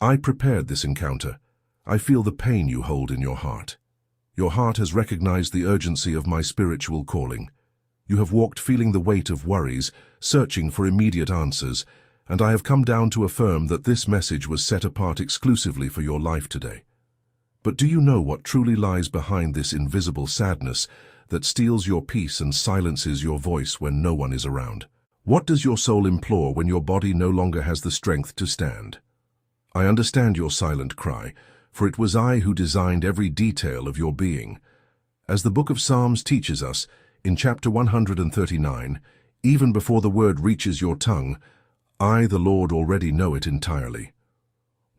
I prepared this encounter. I feel the pain you hold in your heart. Your heart has recognized the urgency of my spiritual calling. You have walked feeling the weight of worries, searching for immediate answers, and I have come down to affirm that this message was set apart exclusively for your life today. But do you know what truly lies behind this invisible sadness that steals your peace and silences your voice when no one is around? What does your soul implore when your body no longer has the strength to stand? I understand your silent cry, for it was I who designed every detail of your being. As the book of Psalms teaches us, in chapter 139, even before the word reaches your tongue, I, the Lord, already know it entirely.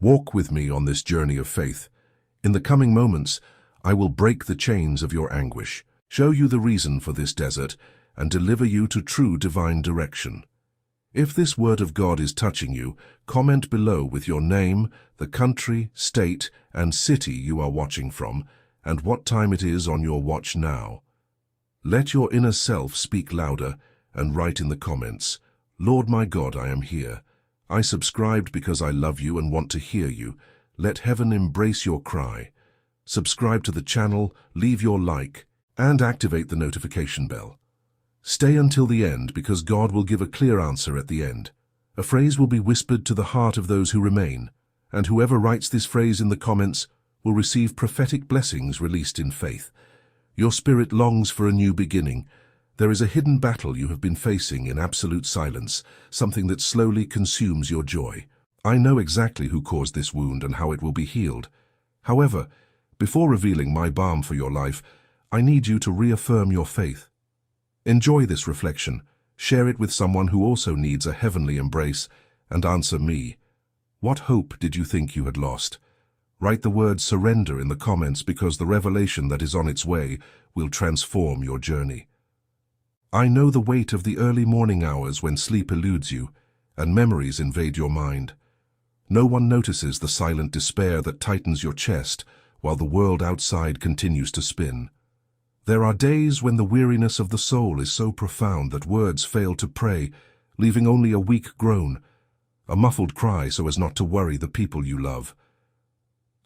Walk with me on this journey of faith. In the coming moments, I will break the chains of your anguish, show you the reason for this desert, and deliver you to true divine direction. If this word of God is touching you, comment below with your name, the country, state, and city you are watching from, and what time it is on your watch now. Let your inner self speak louder and write in the comments, Lord my God, I am here. I subscribed because I love you and want to hear you. Let heaven embrace your cry. Subscribe to the channel, leave your like, and activate the notification bell. Stay until the end because God will give a clear answer at the end. A phrase will be whispered to the heart of those who remain, and whoever writes this phrase in the comments will receive prophetic blessings released in faith. Your spirit longs for a new beginning. There is a hidden battle you have been facing in absolute silence, something that slowly consumes your joy. I know exactly who caused this wound and how it will be healed. However, before revealing my balm for your life, I need you to reaffirm your faith. Enjoy this reflection, share it with someone who also needs a heavenly embrace, and answer me. What hope did you think you had lost? Write the word surrender in the comments because the revelation that is on its way will transform your journey. I know the weight of the early morning hours when sleep eludes you and memories invade your mind. No one notices the silent despair that tightens your chest while the world outside continues to spin. There are days when the weariness of the soul is so profound that words fail to pray, leaving only a weak groan, a muffled cry so as not to worry the people you love.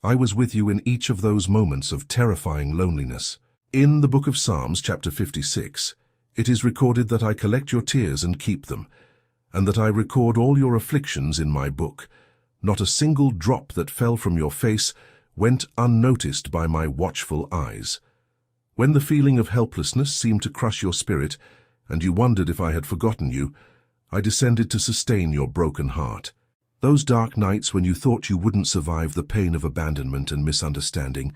I was with you in each of those moments of terrifying loneliness. In the book of Psalms, chapter 56, it is recorded that I collect your tears and keep them, and that I record all your afflictions in my book. Not a single drop that fell from your face went unnoticed by my watchful eyes. When the feeling of helplessness seemed to crush your spirit, and you wondered if I had forgotten you, I descended to sustain your broken heart. Those dark nights when you thought you wouldn't survive the pain of abandonment and misunderstanding,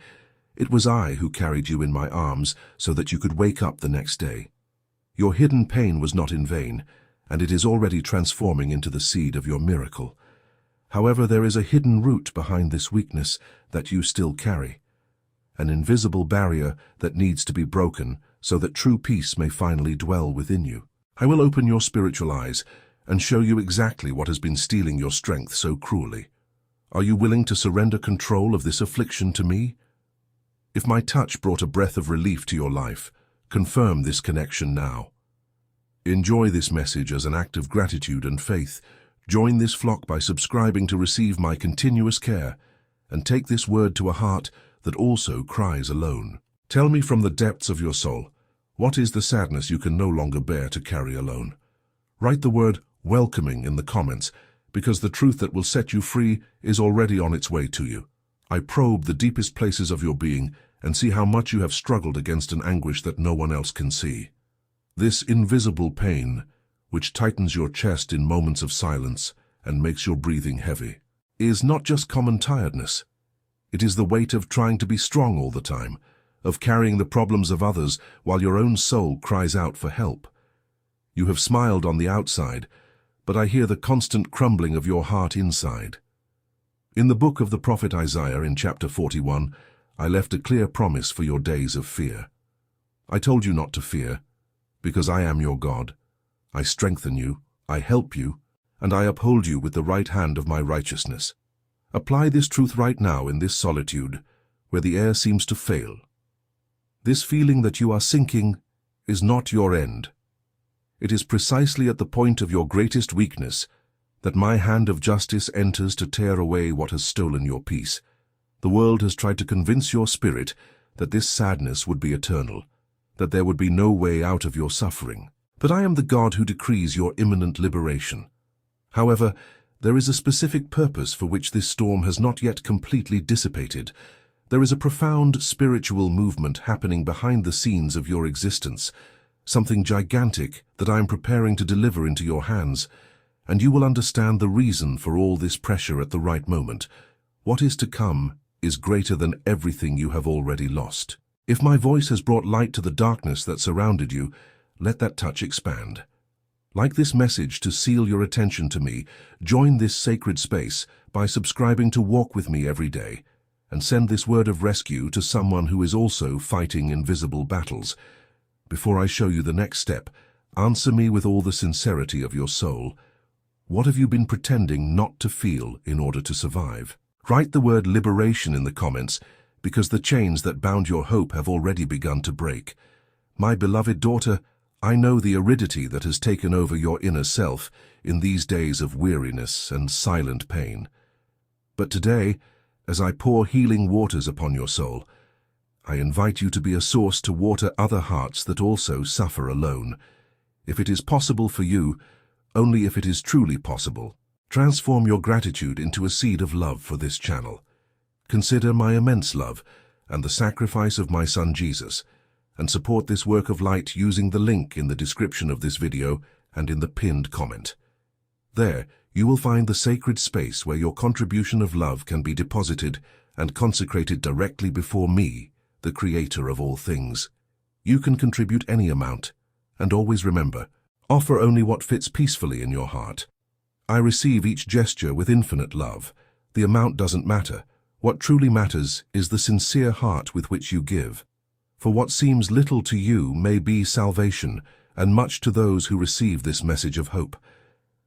it was I who carried you in my arms so that you could wake up the next day. Your hidden pain was not in vain, and it is already transforming into the seed of your miracle. However, there is a hidden root behind this weakness that you still carry. An invisible barrier that needs to be broken so that true peace may finally dwell within you. I will open your spiritual eyes and show you exactly what has been stealing your strength so cruelly. Are you willing to surrender control of this affliction to me? If my touch brought a breath of relief to your life, confirm this connection now. Enjoy this message as an act of gratitude and faith. Join this flock by subscribing to receive my continuous care, and take this word to a heart that also cries alone. Tell me from the depths of your soul, what is the sadness you can no longer bear to carry alone? Write the word welcoming in the comments, because the truth that will set you free is already on its way to you. I probe the deepest places of your being and see how much you have struggled against an anguish that no one else can see. This invisible pain, which tightens your chest in moments of silence and makes your breathing heavy, is not just common tiredness. It is the weight of trying to be strong all the time, of carrying the problems of others while your own soul cries out for help. You have smiled on the outside, but I hear the constant crumbling of your heart inside. In the book of the prophet Isaiah, in chapter 41, I left a clear promise for your days of fear. I told you not to fear, because I am your God. I strengthen you, I help you, and I uphold you with the right hand of my righteousness. Apply this truth right now in this solitude, where the air seems to fail. This feeling that you are sinking is not your end. It is precisely at the point of your greatest weakness that my hand of justice enters to tear away what has stolen your peace. The world has tried to convince your spirit that this sadness would be eternal, that there would be no way out of your suffering. But I am the God who decrees your imminent liberation. However, there is a specific purpose for which this storm has not yet completely dissipated. There is a profound spiritual movement happening behind the scenes of your existence, something gigantic that I am preparing to deliver into your hands, and you will understand the reason for all this pressure at the right moment. What is to come is greater than everything you have already lost. If my voice has brought light to the darkness that surrounded you, let that touch expand. Like this message to seal your attention to me, join this sacred space by subscribing to Walk With Me every day, and send this word of rescue to someone who is also fighting invisible battles. Before I show you the next step, answer me with all the sincerity of your soul. What have you been pretending not to feel in order to survive? Write the word liberation in the comments, because the chains that bound your hope have already begun to break. My beloved daughter, I know the aridity that has taken over your inner self in these days of weariness and silent pain. But today, as I pour healing waters upon your soul, I invite you to be a source to water other hearts that also suffer alone. If it is possible for you, only if it is truly possible, transform your gratitude into a seed of love for this channel. Consider my immense love and the sacrifice of my son Jesus, and support this work of light using the link in the description of this video and in the pinned comment. There, you will find the sacred space where your contribution of love can be deposited and consecrated directly before me, the Creator of all things. You can contribute any amount, and always remember, offer only what fits peacefully in your heart. I receive each gesture with infinite love. The amount doesn't matter. What truly matters is the sincere heart with which you give. For what seems little to you may be salvation, and much to those who receive this message of hope.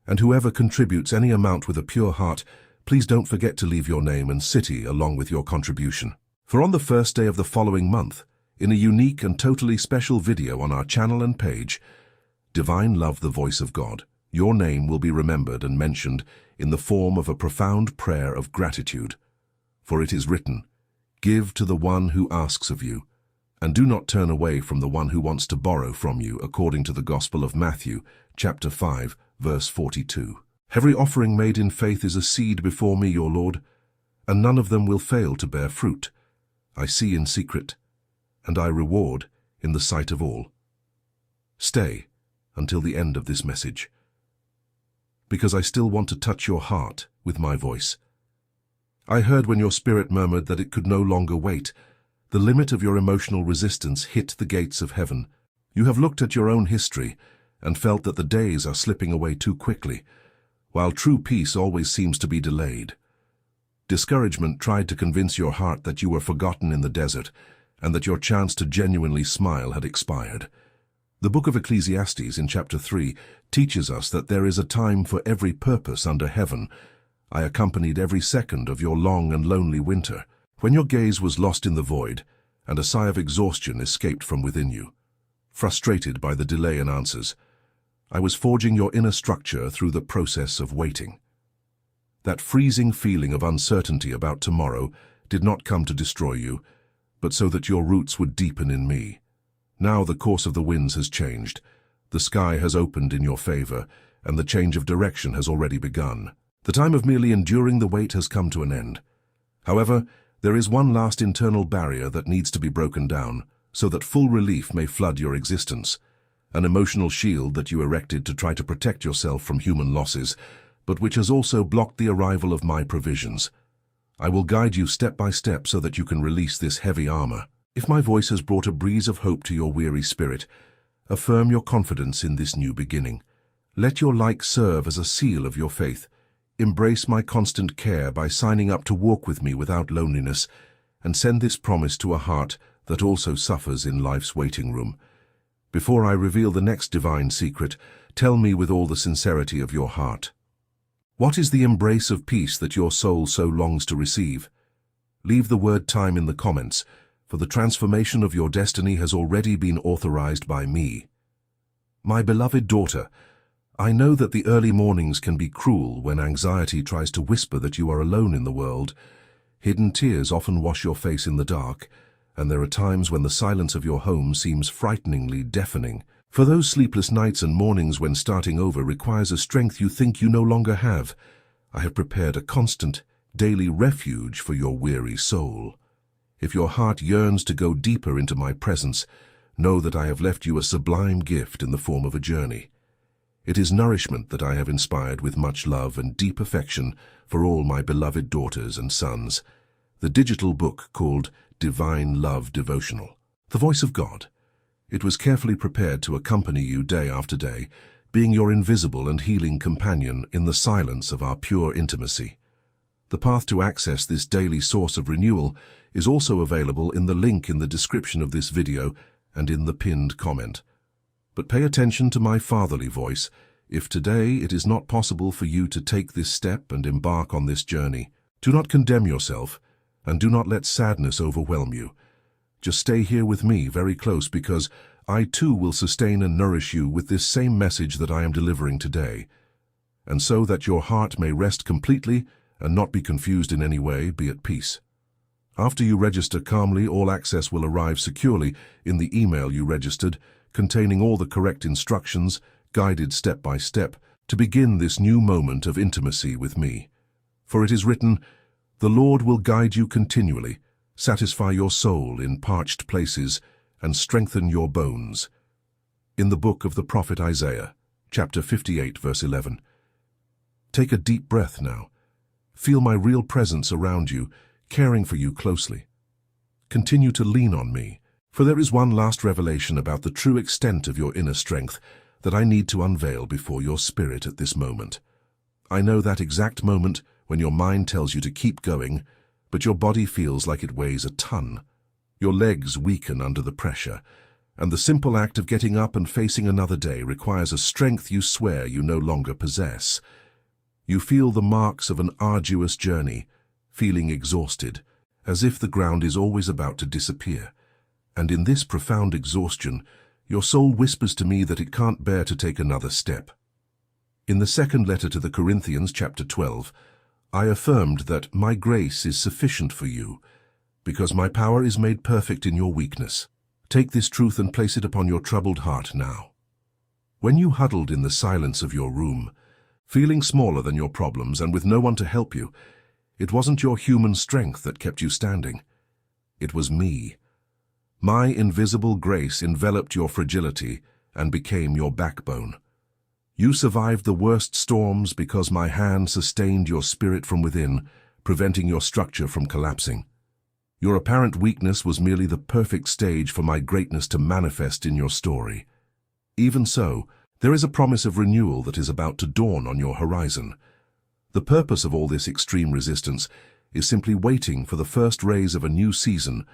And whoever contributes any amount with a pure heart, please don't forget to leave your name and city along with your contribution. For on the first day of the following month, in a unique and totally special video on our channel and page, Divine Love, the Voice of God, your name will be remembered and mentioned in the form of a profound prayer of gratitude. For it is written, "Give to the one who asks of you, and do not turn away from the one who wants to borrow from you," according to the Gospel of Matthew, chapter 5, verse 42. Every offering made in faith is a seed before me, your Lord, and none of them will fail to bear fruit. I see in secret, and I reward in the sight of all. Stay until the end of this message, because I still want to touch your heart with my voice. I heard when your spirit murmured that it could no longer wait. The limit of your emotional resistance hit the gates of heaven. You have looked at your own history and felt that the days are slipping away too quickly, while true peace always seems to be delayed. Discouragement tried to convince your heart that you were forgotten in the desert and that your chance to genuinely smile had expired. The book of Ecclesiastes in chapter 3 teaches us that there is a time for every purpose under heaven. I accompanied every second of your long and lonely winter, when your gaze was lost in the void and a sigh of exhaustion escaped from within you. Frustrated by the delay in answers, I was forging your inner structure through the process of waiting. That freezing feeling of uncertainty about tomorrow did not come to destroy you, but so that your roots would deepen in me. Now the course of the winds has changed, the sky has opened in your favor, and the change of direction has already begun. The time of merely enduring the wait has come to an end. However, there is one last internal barrier that needs to be broken down, so that full relief may flood your existence. An emotional shield that you erected to try to protect yourself from human losses, but which has also blocked the arrival of my provisions. I will guide you step by step so that you can release this heavy armor. If my voice has brought a breeze of hope to your weary spirit, affirm your confidence in this new beginning. Let your like serve as a seal of your faith. Embrace my constant care by signing up to walk with me without loneliness, and send this promise to a heart that also suffers in life's waiting room. Before I reveal the next divine secret, tell me with all the sincerity of your heart. What is the embrace of peace that your soul so longs to receive? Leave the word time in the comments, for the transformation of your destiny has already been authorized by me. My beloved daughter, I know that the early mornings can be cruel when anxiety tries to whisper that you are alone in the world. Hidden tears often wash your face in the dark, and there are times when the silence of your home seems frighteningly deafening. For those sleepless nights and mornings when starting over requires a strength you think you no longer have, I have prepared a constant, daily refuge for your weary soul. If your heart yearns to go deeper into my presence, know that I have left you a sublime gift in the form of a journey. It is nourishment that I have inspired with much love and deep affection for all my beloved daughters and sons. The digital book called Divine Love Devotional, The Voice of God. It was carefully prepared to accompany you day after day, being your invisible and healing companion in the silence of our pure intimacy. The path to access this daily source of renewal is also available in the link in the description of this video and in the pinned comment. But pay attention to my fatherly voice. If today it is not possible for you to take this step and embark on this journey, do not condemn yourself, and do not let sadness overwhelm you. Just stay here with me very close, because I too will sustain and nourish you with this same message that I am delivering today. And so that your heart may rest completely and not be confused in any way, be at peace. After you register calmly, all access will arrive securely in the email you registered, containing all the correct instructions, guided step by step, to begin this new moment of intimacy with me. For it is written, "The Lord will guide you continually, satisfy your soul in parched places, and strengthen your bones." In the book of the prophet Isaiah, chapter 58, verse 11. Take a deep breath now. Feel my real presence around you, caring for you closely. Continue to lean on me, for there is one last revelation about the true extent of your inner strength that I need to unveil before your spirit at this moment. I know that exact moment when your mind tells you to keep going, but your body feels like it weighs a ton. Your legs weaken under the pressure, and the simple act of getting up and facing another day requires a strength you swear you no longer possess. You feel the marks of an arduous journey, feeling exhausted, as if the ground is always about to disappear. And in this profound exhaustion, your soul whispers to me that it can't bear to take another step. In the second letter to the Corinthians, chapter 12, I affirmed that my grace is sufficient for you, because my power is made perfect in your weakness. Take this truth and place it upon your troubled heart now. When you huddled in the silence of your room, feeling smaller than your problems and with no one to help you, it wasn't your human strength that kept you standing. It was me. My invisible grace enveloped your fragility and became your backbone. You survived the worst storms because my hand sustained your spirit from within, preventing your structure from collapsing. Your apparent weakness was merely the perfect stage for my greatness to manifest in your story. Even so, there is a promise of renewal that is about to dawn on your horizon. The purpose of all this extreme resistance is simply waiting for the first rays of a new season,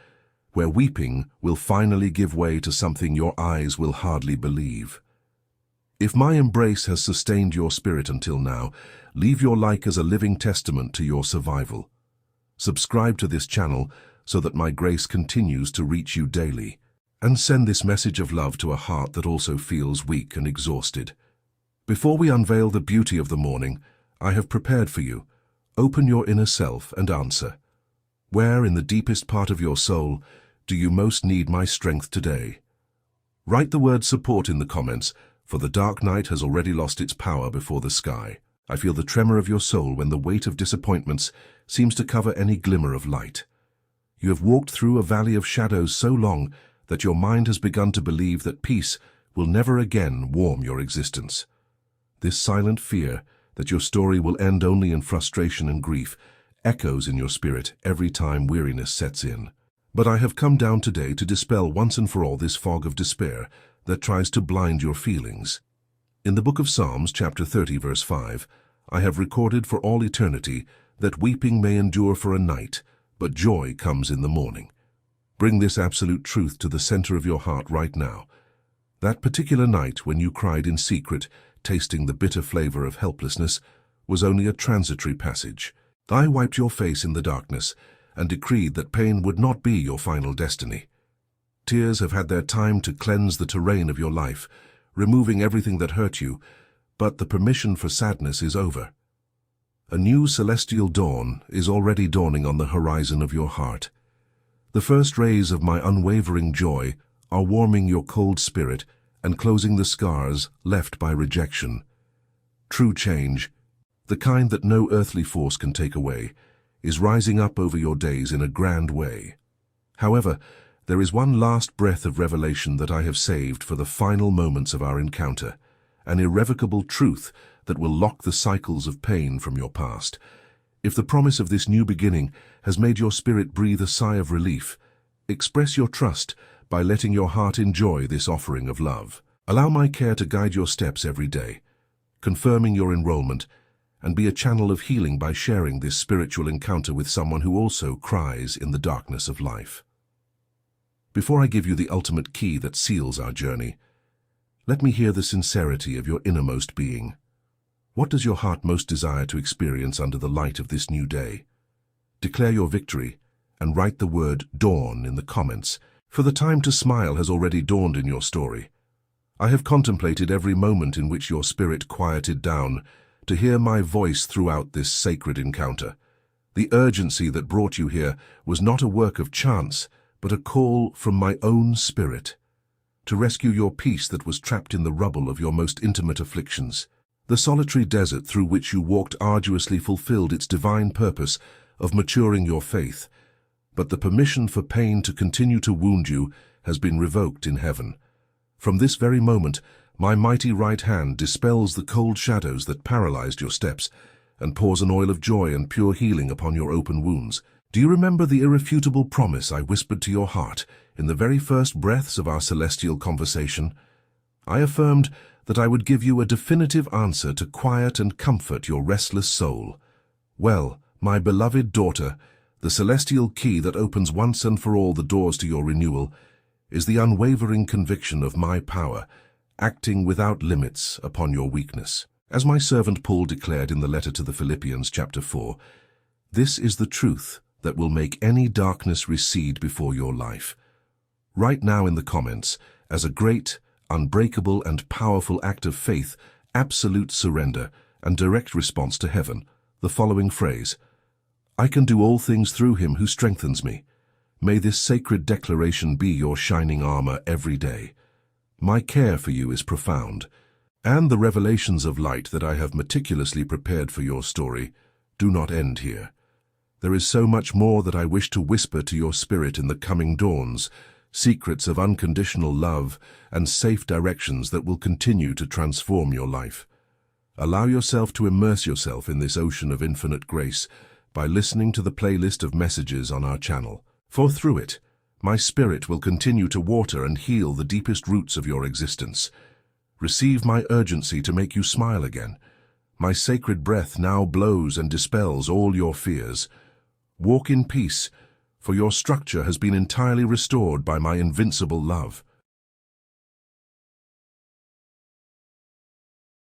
where weeping will finally give way to something your eyes will hardly believe. If my embrace has sustained your spirit until now, leave your like as a living testament to your survival. Subscribe to this channel so that my grace continues to reach you daily, and send this message of love to a heart that also feels weak and exhausted. Before we unveil the beauty of the morning, I have prepared for you. Open your inner self and answer. Where in the deepest part of your soul do you most need my strength today? Write the word support in the comments, for the dark night has already lost its power before the sky. I feel the tremor of your soul when the weight of disappointments seems to cover any glimmer of light. You have walked through a valley of shadows so long that your mind has begun to believe that peace will never again warm your existence. This silent fear that your story will end only in frustration and grief echoes in your spirit every time weariness sets in. But I have come down today to dispel once and for all this fog of despair that tries to blind your feelings. In the book of Psalms, chapter 30, verse 5, I have recorded for all eternity that weeping may endure for a night, but joy comes in the morning. Bring this absolute truth to the center of your heart right now. That particular night when you cried in secret, tasting the bitter flavor of helplessness, was only a transitory passage. I wiped your face in the darkness and decreed that pain would not be your final destiny. Tears have had their time to cleanse the terrain of your life, removing everything that hurt you, But the permission for sadness is over. A new celestial dawn is already dawning on the horizon of your heart. The first rays of my unwavering joy are warming your cold spirit and closing the scars left by rejection. True change, the kind that no earthly force can take away, is rising up over your days in a grand way. However, there is one last breath of revelation that I have saved for the final moments of our encounter, an irrevocable truth that will lock the cycles of pain from your past. If the promise of this new beginning has made your spirit breathe a sigh of relief, express your trust by letting your heart enjoy this offering of love. Allow my care to guide your steps every day, confirming your enrollment, and be a channel of healing by sharing this spiritual encounter with someone who also cries in the darkness of life. Before I give you the ultimate key that seals our journey, let me hear the sincerity of your innermost being. What does your heart most desire to experience under the light of this new day? Declare your victory and write the word dawn in the comments, for the time to smile has already dawned in your story. I have contemplated every moment in which your spirit quieted down to hear my voice throughout this sacred encounter. The urgency that brought you here was not a work of chance, but a call from my own spirit to rescue your peace that was trapped in the rubble of your most intimate afflictions. The solitary desert through which you walked arduously fulfilled its divine purpose of maturing your faith, but the permission for pain to continue to wound you has been revoked in heaven. From this very moment, my mighty right hand dispels the cold shadows that paralyzed your steps and pours an oil of joy and pure healing upon your open wounds. Do you remember the irrefutable promise I whispered to your heart in the very first breaths of our celestial conversation? I affirmed that I would give you a definitive answer to quiet and comfort your restless soul. Well, my beloved daughter, the celestial key that opens once and for all the doors to your renewal is the unwavering conviction of my power, acting without limits upon your weakness. As my servant Paul declared in the letter to the Philippians chapter 4, this is the truth that will make any darkness recede before your life. Write now in the comments, as a great, unbreakable and powerful act of faith, absolute surrender, and direct response to heaven, the following phrase: I can do all things through him who strengthens me. May this sacred declaration be your shining armor every day. My care for you is profound, and the revelations of light that I have meticulously prepared for your story do not end here. There is so much more that I wish to whisper to your spirit in the coming dawns, secrets of unconditional love and safe directions that will continue to transform your life. Allow yourself to immerse yourself in this ocean of infinite grace by listening to the playlist of messages on our channel. For through it, my spirit will continue to water and heal the deepest roots of your existence. Receive my urgency to make you smile again. My sacred breath now blows and dispels all your fears. Walk in peace, for your structure has been entirely restored by my invincible love.